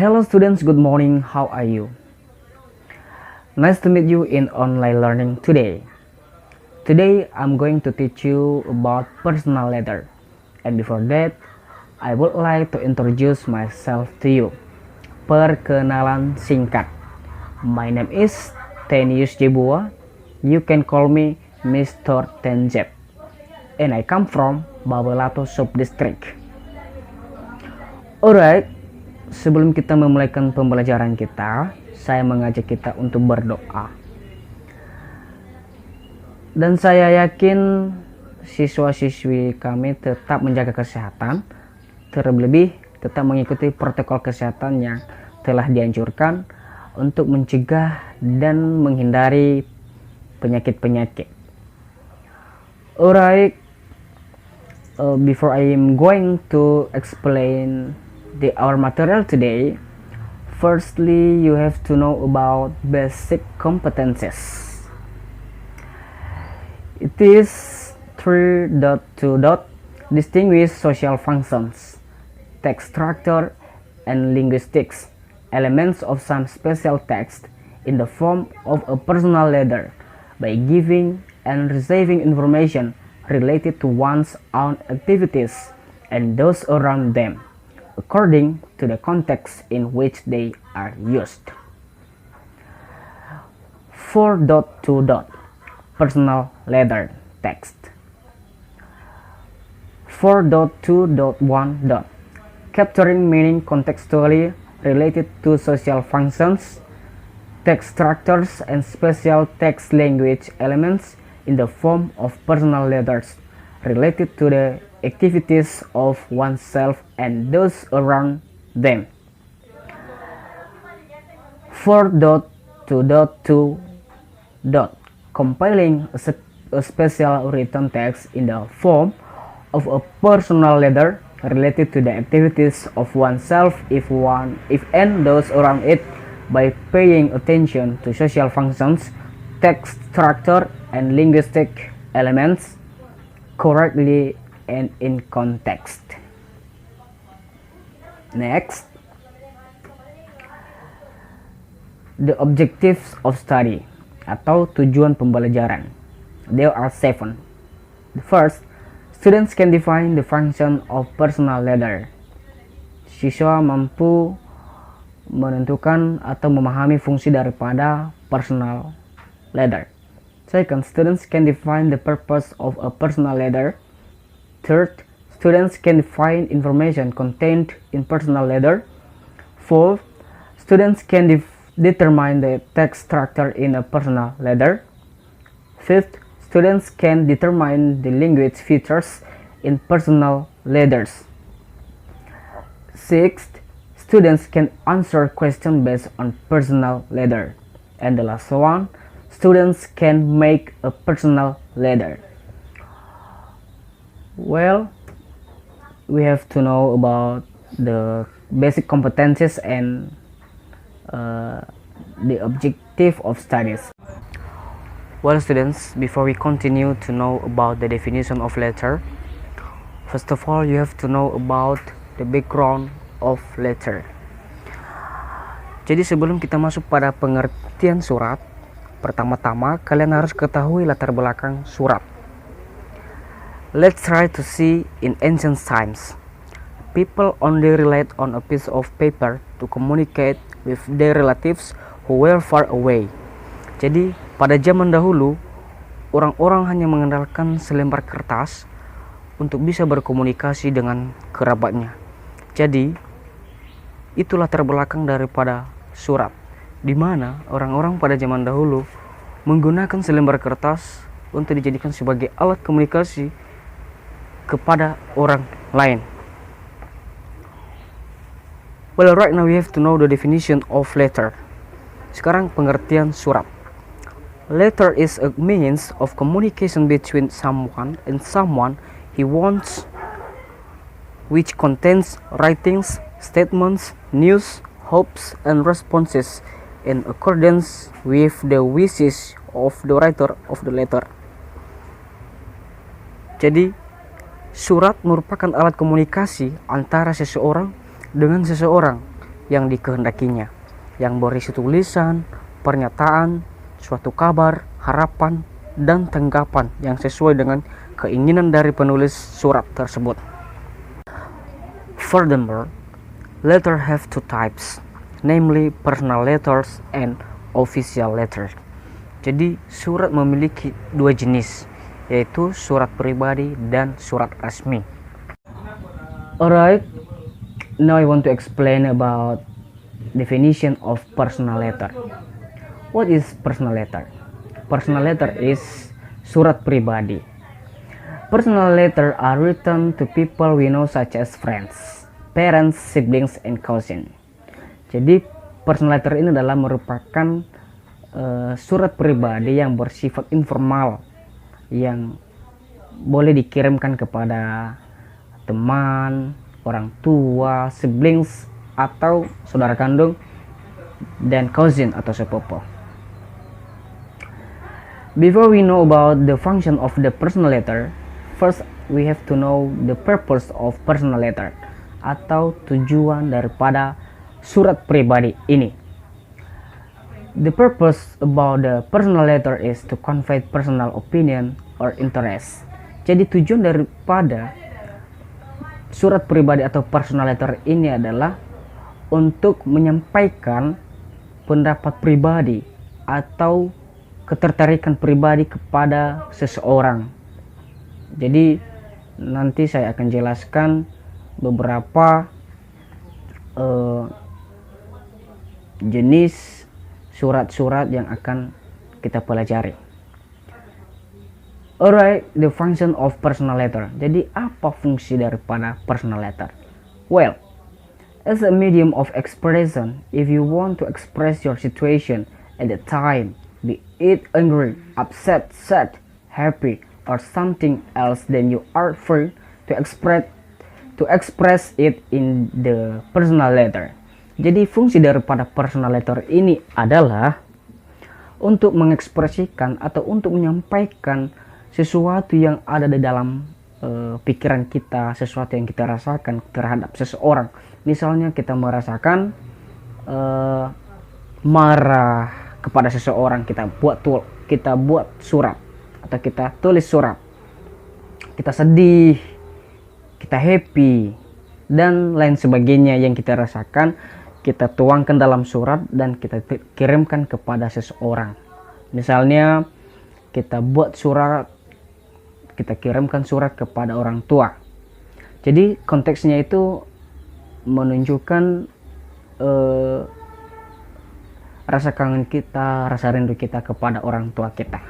Hello students, good morning. How are you? Nice to meet you in online learning today. Today I'm going to teach you about personal letter. And before that, I would like to introduce myself to you. Perkenalan singkat. My name is Tenius Jebua. You can call me Mr. Tenjep. And I come from Babelato Subdistrict. Alright, sebelum kita memulaikan pembelajaran kita, saya mengajak kita untuk berdoa. Dan saya yakin siswa-siswi kami tetap menjaga kesehatan, terlebih tetap mengikuti protokol kesehatan yang telah dianjurkan untuk mencegah dan menghindari penyakit-penyakit. Alright, before I am going to explain our material today, firstly you have to know about basic competences. It is 3.2. Distinguish social functions, text structure and linguistics, elements of some special text in the form of a personal letter by giving and receiving information related to one's own activities and those around them, according to the context in which they are used. 4.2. Personal letter text. 4.2.1. Capturing meaning contextually related to social functions, text structures and special text language elements in the form of personal letters related to the activities of oneself and those around them. 4.2.2. Compiling a special written text in the form of a personal letter related to the activities of oneself and those around it by paying attention to social functions, text structure and linguistic elements correctly and in context. Next, the objectives of study atau tujuan pembelajaran. There are 7. The first, students can define the function of personal letter. Siswa mampu menentukan atau memahami fungsi daripada personal letter. Second, students can define the purpose of a personal letter. Third, students can define information contained in personal letter. Fourth, students can determine the text structure in a personal letter. Fifth, students can determine the language features in personal letters. Sixth, students can answer questions based on personal letter. And the last one, students can make a personal letter. Well, we have to know about the basic competencies and the objective of studies. Well students, before we continue to know about the definition of letter, first of all you have to know about the background of letter. Jadi sebelum kita masuk pada pengertian surat, pertama-tama kalian harus ketahui latar belakang surat. Let's try to see in ancient times, people only relied on a piece of paper to communicate with their relatives who were far away. Jadi pada zaman dahulu orang-orang hanya mengandalkan selembar kertas untuk bisa berkomunikasi dengan kerabatnya. Jadi itulah latar belakang daripada surat, di mana orang-orang pada zaman dahulu menggunakan selembar kertas untuk dijadikan sebagai alat komunikasi kepada orang lain. Well, right now we have to know the definition of letter. Sekarang pengertian surat. Letter is a means of communication between someone and someone he wants, which contains writings, statements, news, hopes, and responses in accordance with the wishes of the writer of the letter. Jadi, surat merupakan alat komunikasi antara seseorang dengan seseorang yang dikehendakinya, yang berisi tulisan, pernyataan, suatu kabar, harapan, dan tanggapan yang sesuai dengan keinginan dari penulis surat tersebut. Furthermore, letters have two types, namely personal letters and official letters. Jadi surat memiliki dua jenis, yaitu surat pribadi dan surat resmi. Alright, now I want to explain about definition of personal letter. What is personal letter? Personal letter is surat pribadi. Personal letter are written to people we know such as friends, parents, siblings, and cousins. Jadi personal letter ini adalah merupakan surat pribadi yang bersifat informal, yang boleh dikirimkan kepada teman, orang tua, siblings, atau saudara kandung, dan cousin atau sepupu. Before we know about the function of the personal letter, first we have to know the purpose of personal letter, atau tujuan daripada surat pribadi ini. The purpose about the personal letter is to convey personal opinion or interest. Jadi tujuan daripada surat pribadi atau personal letter ini adalah untuk menyampaikan pendapat pribadi atau ketertarikan pribadi kepada seseorang. Jadi nanti saya akan jelaskan beberapa jenis surat-surat yang akan kita pelajari. Alright, the function of personal letter. Jadi apa fungsi daripada personal letter? Well, as a medium of expression, if you want to express your situation at the time, be it angry, upset, sad, happy, or something else, then you are free to express it in the personal letter. Jadi fungsi daripada personal letter ini adalah untuk mengekspresikan atau untuk menyampaikan sesuatu yang ada di dalam pikiran kita, sesuatu yang kita rasakan terhadap seseorang. Misalnya kita merasakan marah kepada seseorang, kita buat surat atau kita tulis surat. Kita sedih, kita happy, dan lain sebagainya yang kita rasakan, kita tuangkan dalam surat dan kita kirimkan kepada seseorang. Misalnya kita buat surat, kita kirimkan surat kepada orang tua. Jadi konteksnya itu menunjukkan rasa kangen kita, rasa rindu kita kepada orang tua kita.